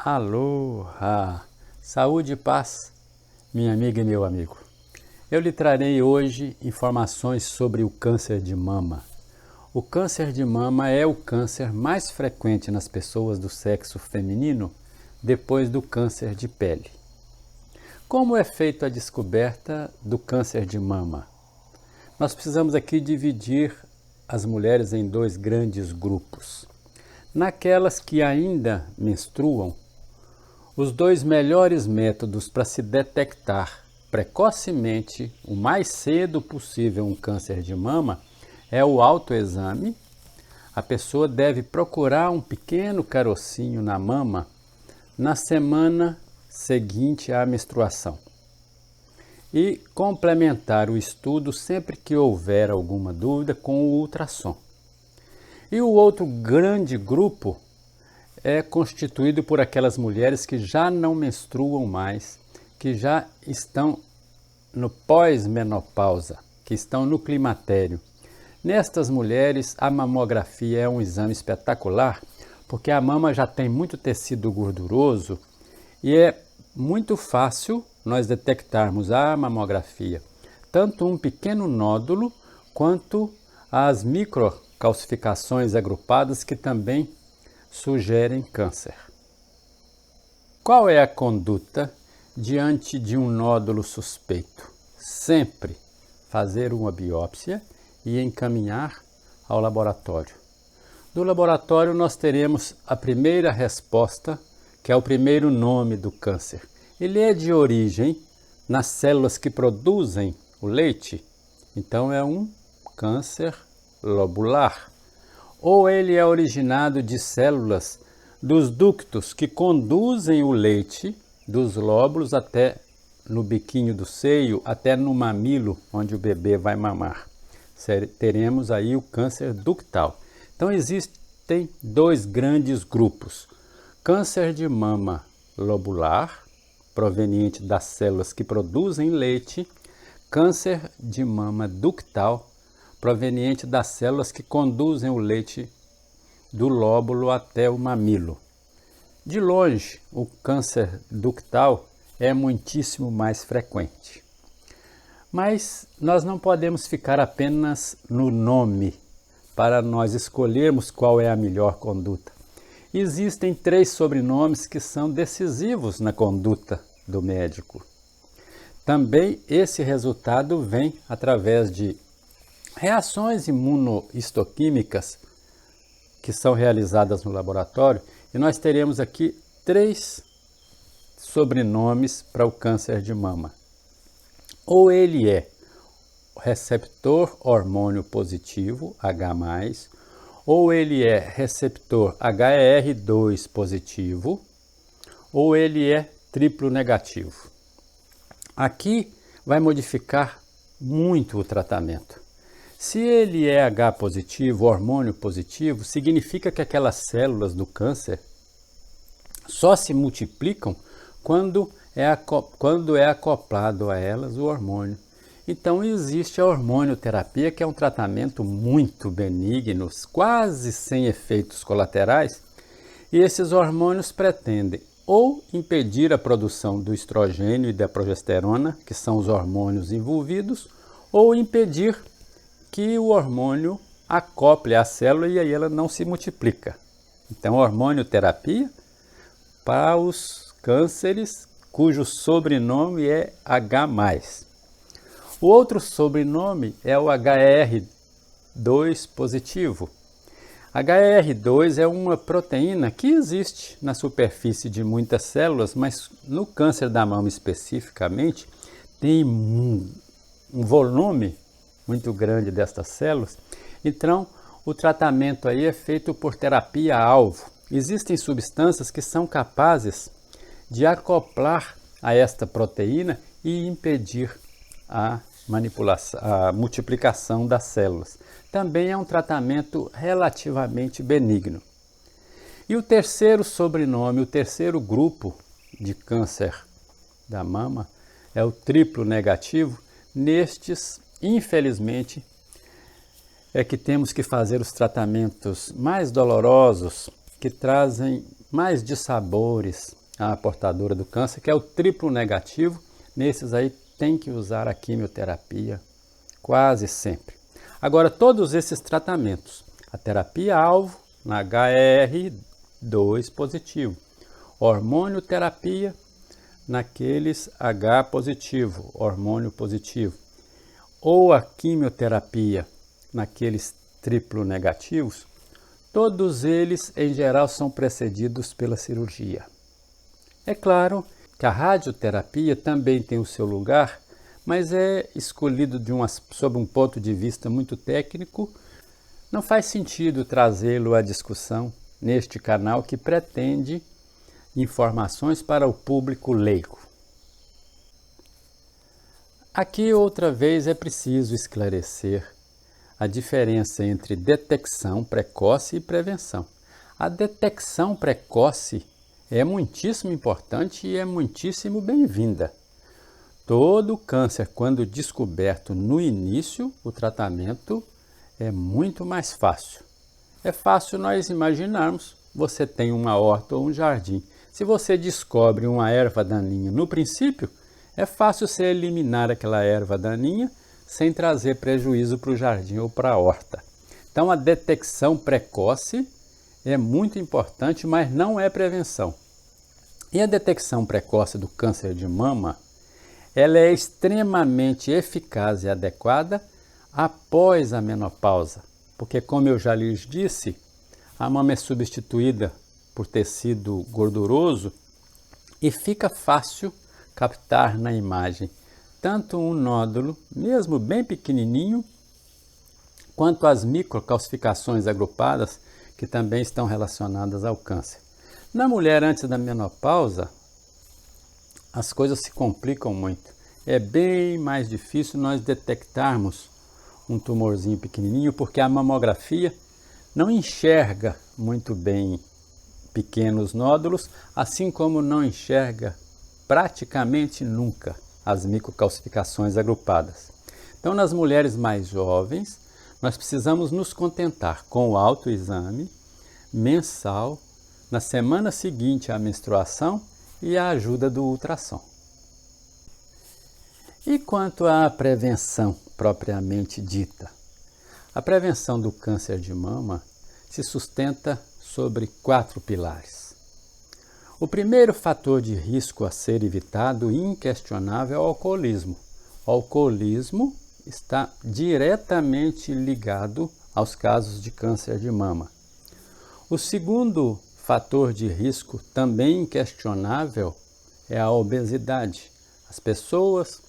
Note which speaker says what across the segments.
Speaker 1: Aloha! Saúde e paz, minha amiga e meu amigo. Eu lhe trarei hoje informações sobre o câncer de mama. O câncer de mama é o câncer mais frequente nas pessoas do sexo feminino depois do câncer de pele. Como é feita a descoberta do câncer de mama? Nós precisamos aqui dividir as mulheres em dois grandes grupos. Naquelas que ainda menstruam, os dois melhores métodos para se detectar precocemente, o mais cedo possível, um câncer de mama é o autoexame. A pessoa deve procurar um pequeno carocinho na mama na semana seguinte à menstruação e complementar o estudo sempre que houver alguma dúvida com o ultrassom. E o outro grande grupo é constituído por aquelas mulheres que já não menstruam mais, que já estão no pós-menopausa, que estão no climatério. Nestas mulheres, a mamografia é um exame espetacular, porque a mama já tem muito tecido gorduroso e é muito fácil nós detectarmos a mamografia, tanto um pequeno nódulo quanto as microcalcificações agrupadas que também sugerem câncer. Qual é a conduta diante de um nódulo suspeito? Sempre fazer uma biópsia e encaminhar ao laboratório. Do laboratório nós teremos a primeira resposta, que é o primeiro nome do câncer. Ele é de origem nas células que produzem o leite, então é um câncer lobular. Ou ele é originado de células dos ductos que conduzem o leite dos lóbulos até no biquinho do seio, até no mamilo, onde o bebê vai mamar. Teremos aí o câncer ductal. Então existem dois grandes grupos: câncer de mama lobular, proveniente das células que produzem leite, câncer de mama ductal, proveniente das células que conduzem o leite do lóbulo até o mamilo. De longe, o câncer ductal é muitíssimo mais frequente. Mas nós não podemos ficar apenas no nome para nós escolhermos qual é a melhor conduta. Existem 3 sobrenomes que são decisivos na conduta do médico. Também esse resultado vem através de reações imunohistoquímicas que são realizadas no laboratório, e nós teremos aqui 3 sobrenomes para o câncer de mama. Ou ele é receptor hormônio positivo, H+, ou ele é receptor HER2 positivo, ou ele é triplo negativo. Aqui vai modificar muito o tratamento. Se ele é H positivo, hormônio positivo, significa que aquelas células do câncer só se multiplicam quando é acoplado a elas o hormônio. Então existe a hormonioterapia, que é um tratamento muito benigno, quase sem efeitos colaterais, e esses hormônios pretendem ou impedir a produção do estrogênio e da progesterona, que são os hormônios envolvidos, ou impedir que o hormônio acople a célula e aí ela não se multiplica. Então, hormonioterapia para os cânceres cujo sobrenome é H+. O outro sobrenome é o HER2 positivo. HER2 é uma proteína que existe na superfície de muitas células, mas no câncer da mama especificamente tem um volume muito grande destas células. Então o tratamento aí é feito por terapia-alvo. Existem substâncias que são capazes de acoplar a esta proteína e impedir a multiplicação das células. Também é um tratamento relativamente benigno. E o terceiro sobrenome, o terceiro grupo de câncer da mama é o triplo negativo. Nestes, infelizmente, é que temos que fazer os tratamentos mais dolorosos que trazem mais dissabores à portadora do câncer, que é o triplo negativo. Nesses aí tem que usar a quimioterapia quase sempre. Agora, todos esses tratamentos, a terapia-alvo na HER2 positivo, hormônio-terapia naqueles H positivo, hormônio positivo, ou a quimioterapia naqueles triplo negativos, todos eles em geral são precedidos pela cirurgia. É claro que a radioterapia também tem o seu lugar, mas é escolhido sob um ponto de vista muito técnico. Não faz sentido trazê-lo à discussão neste canal que pretende informações para o público leigo. Aqui outra vez é preciso esclarecer a diferença entre detecção precoce e prevenção. A detecção precoce é muitíssimo importante e é muitíssimo bem-vinda. Todo câncer, quando descoberto no início, o tratamento é muito mais fácil. É fácil nós imaginarmos, você tem uma horta ou um jardim. Se você descobre uma erva daninha no princípio, é fácil você eliminar aquela erva daninha sem trazer prejuízo para o jardim ou para a horta. Então a detecção precoce é muito importante, mas não é prevenção. E a detecção precoce do câncer de mama, ela é extremamente eficaz e adequada após a menopausa, porque como eu já lhes disse, a mama é substituída por tecido gorduroso e fica fácil captar na imagem tanto um nódulo, mesmo bem pequenininho, quanto as microcalcificações agrupadas que também estão relacionadas ao câncer. Na mulher antes da menopausa, as coisas se complicam muito. É bem mais difícil nós detectarmos um tumorzinho pequenininho, porque a mamografia não enxerga muito bem pequenos nódulos, assim como não enxerga praticamente nunca as microcalcificações agrupadas. Então, nas mulheres mais jovens, nós precisamos nos contentar com o autoexame mensal, na semana seguinte à menstruação e a ajuda do ultrassom. E quanto à prevenção propriamente dita? A prevenção do câncer de mama se sustenta sobre 4 pilares. O primeiro fator de risco a ser evitado, inquestionável, é o alcoolismo. O alcoolismo está diretamente ligado aos casos de câncer de mama. O segundo fator de risco, também inquestionável, é a obesidade. As pessoas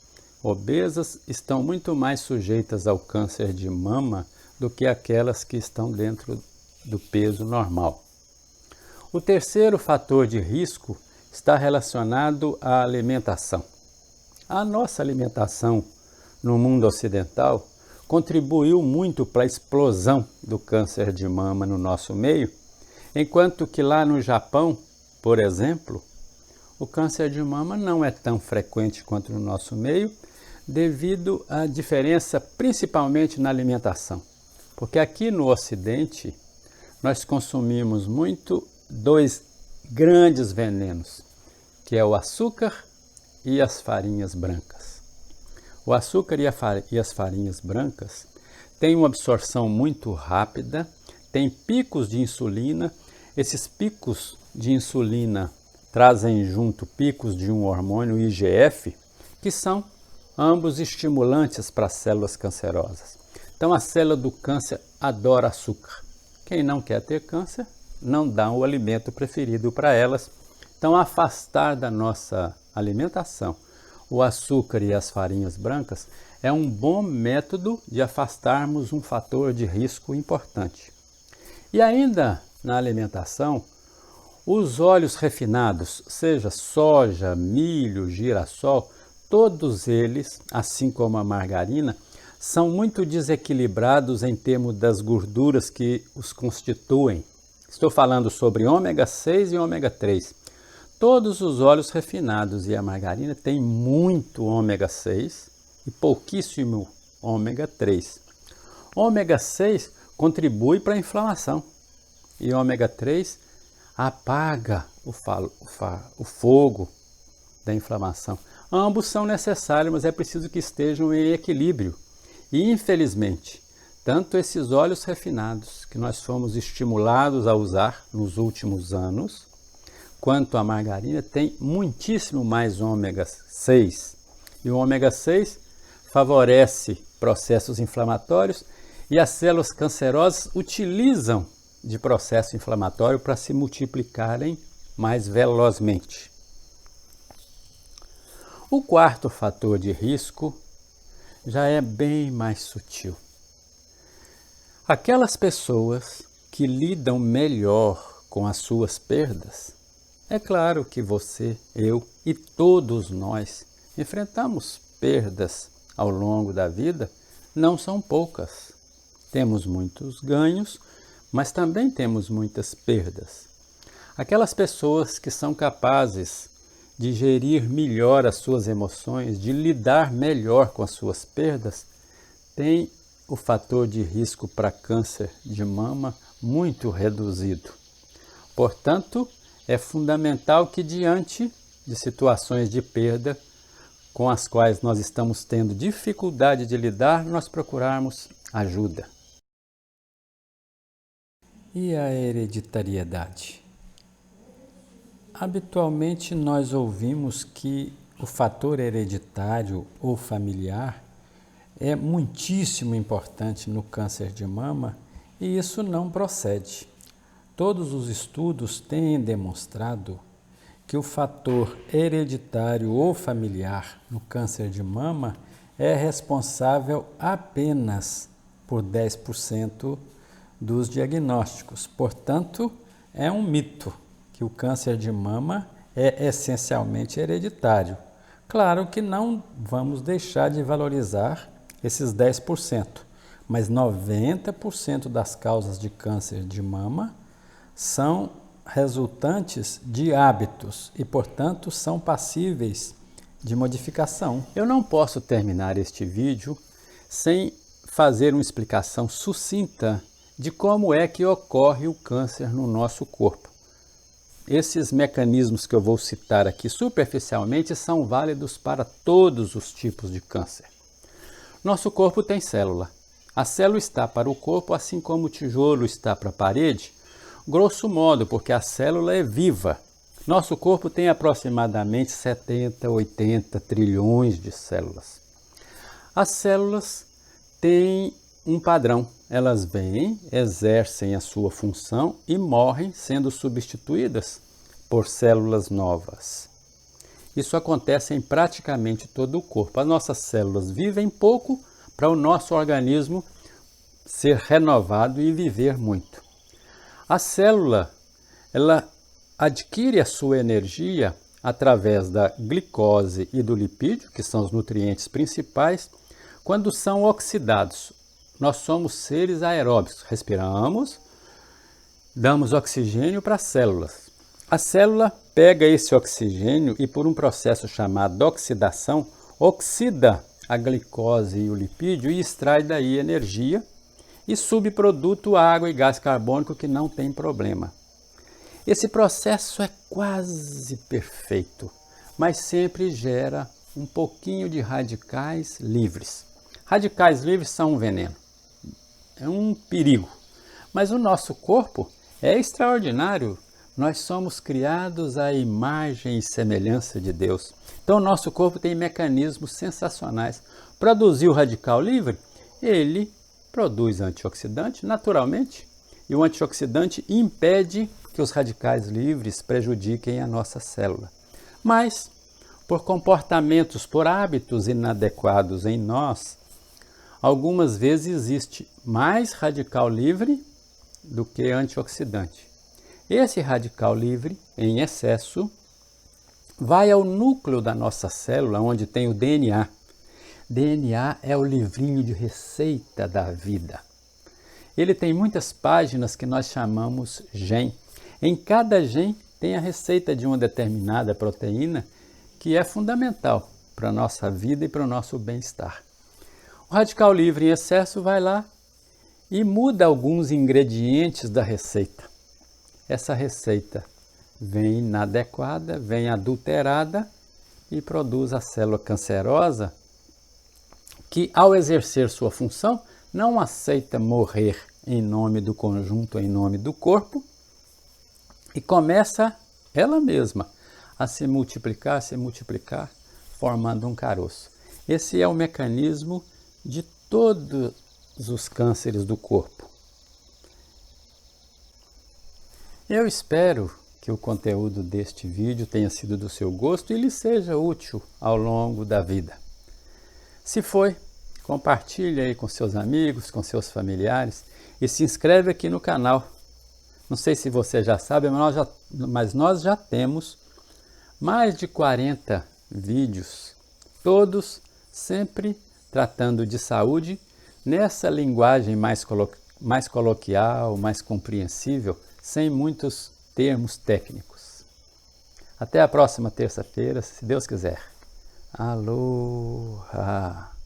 Speaker 1: obesas estão muito mais sujeitas ao câncer de mama do que aquelas que estão dentro do peso normal. O terceiro fator de risco está relacionado à alimentação. A nossa alimentação no mundo ocidental contribuiu muito para a explosão do câncer de mama no nosso meio, enquanto que lá no Japão, por exemplo, o câncer de mama não é tão frequente quanto no nosso meio, devido à diferença principalmente na alimentação. Porque aqui no Ocidente nós consumimos muito 2 grandes venenos, que é o açúcar e as farinhas brancas. O açúcar e as farinhas brancas têm uma absorção muito rápida, têm picos de insulina. Esses picos de insulina trazem junto picos de um hormônio IGF, que são ambos estimulantes para as células cancerosas. Então a célula do câncer adora açúcar. Quem não quer ter câncer, não dá o alimento preferido para elas. Então, afastar da nossa alimentação o açúcar e as farinhas brancas é um bom método de afastarmos um fator de risco importante. E ainda na alimentação, os óleos refinados, seja soja, milho, girassol, todos eles, assim como a margarina, são muito desequilibrados em termos das gorduras que os constituem. Estou falando sobre ômega 6 e ômega 3. Todos os óleos refinados e a margarina têm muito ômega 6 e pouquíssimo ômega 3. Ômega 6 contribui para a inflamação e ômega 3 apaga o fogo da inflamação. Ambos são necessários, mas é preciso que estejam em equilíbrio. E, infelizmente, tanto esses óleos refinados que nós fomos estimulados a usar nos últimos anos, quanto a margarina, tem muitíssimo mais ômega 6. E o ômega 6 favorece processos inflamatórios e as células cancerosas utilizam de processo inflamatório para se multiplicarem mais velozmente. O quarto fator de risco já é bem mais sutil. Aquelas pessoas que lidam melhor com as suas perdas, é claro que você, eu e todos nós enfrentamos perdas ao longo da vida, não são poucas. Temos muitos ganhos, mas também temos muitas perdas. Aquelas pessoas que são capazes de gerir melhor as suas emoções, de lidar melhor com as suas perdas, têm o fator de risco para câncer de mama muito reduzido. Portanto, é fundamental que, diante de situações de perda com as quais nós estamos tendo dificuldade de lidar, nós procurarmos ajuda. E a hereditariedade? Habitualmente nós ouvimos que o fator hereditário ou familiar é muitíssimo importante no câncer de mama e isso não procede. Todos os estudos têm demonstrado que o fator hereditário ou familiar no câncer de mama é responsável apenas por 10% dos diagnósticos. Portanto, é um mito que o câncer de mama é essencialmente hereditário. Claro que não vamos deixar de valorizar esses 10%, mas 90% das causas de câncer de mama são resultantes de hábitos e, portanto, são passíveis de modificação. Eu não posso terminar este vídeo sem fazer uma explicação sucinta de como é que ocorre o câncer no nosso corpo. Esses mecanismos que eu vou citar aqui superficialmente são válidos para todos os tipos de câncer. Nosso corpo tem célula. A célula está para o corpo assim como o tijolo está para a parede, grosso modo, porque a célula é viva. Nosso corpo tem aproximadamente 70, 80 trilhões de células. As células têm um padrão. Elas vêm, exercem a sua função e morrem sendo substituídas por células novas. Isso acontece em praticamente todo o corpo. As nossas células vivem pouco para o nosso organismo ser renovado e viver muito. A célula, ela adquire a sua energia através da glicose e do lipídio, que são os nutrientes principais, quando são oxidados. Nós somos seres aeróbicos, respiramos, damos oxigênio para as células. A célula pega esse oxigênio e, por um processo chamado oxidação, oxida a glicose e o lipídio e extrai daí energia e subproduto água e gás carbônico, que não tem problema. Esse processo é quase perfeito, mas sempre gera um pouquinho de radicais livres. Radicais livres são um veneno, é um perigo, mas o nosso corpo é extraordinário. Nós somos criados à imagem e semelhança de Deus. Então, o nosso corpo tem mecanismos sensacionais. Produzir o radical livre, ele produz antioxidante naturalmente, e o antioxidante impede que os radicais livres prejudiquem a nossa célula. Mas, por comportamentos, por hábitos inadequados em nós, algumas vezes existe mais radical livre do que antioxidante. Esse radical livre, em excesso, vai ao núcleo da nossa célula, onde tem o DNA. DNA é o livrinho de receita da vida. Ele tem muitas páginas que nós chamamos gen. Em cada gen tem a receita de uma determinada proteína que é fundamental para a nossa vida e para o nosso bem-estar. O radical livre em excesso vai lá e muda alguns ingredientes da receita. essa receita vem inadequada, vem adulterada e produz a célula cancerosa que, ao exercer sua função, não aceita morrer em nome do conjunto, em nome do corpo, e começa ela mesma a se multiplicar, formando um caroço. Esse é o mecanismo de todos os cânceres do corpo. Eu espero que o conteúdo deste vídeo tenha sido do seu gosto e lhe seja útil ao longo da vida. Se foi, compartilhe aí com seus amigos, com seus familiares e se inscreve aqui no canal. Não sei se você já sabe, mas nós já temos mais de 40 vídeos, todos sempre tratando de saúde nessa linguagem mais coloquial, mais compreensível, sem muitos termos técnicos. Até a próxima terça-feira, se Deus quiser. Aloha!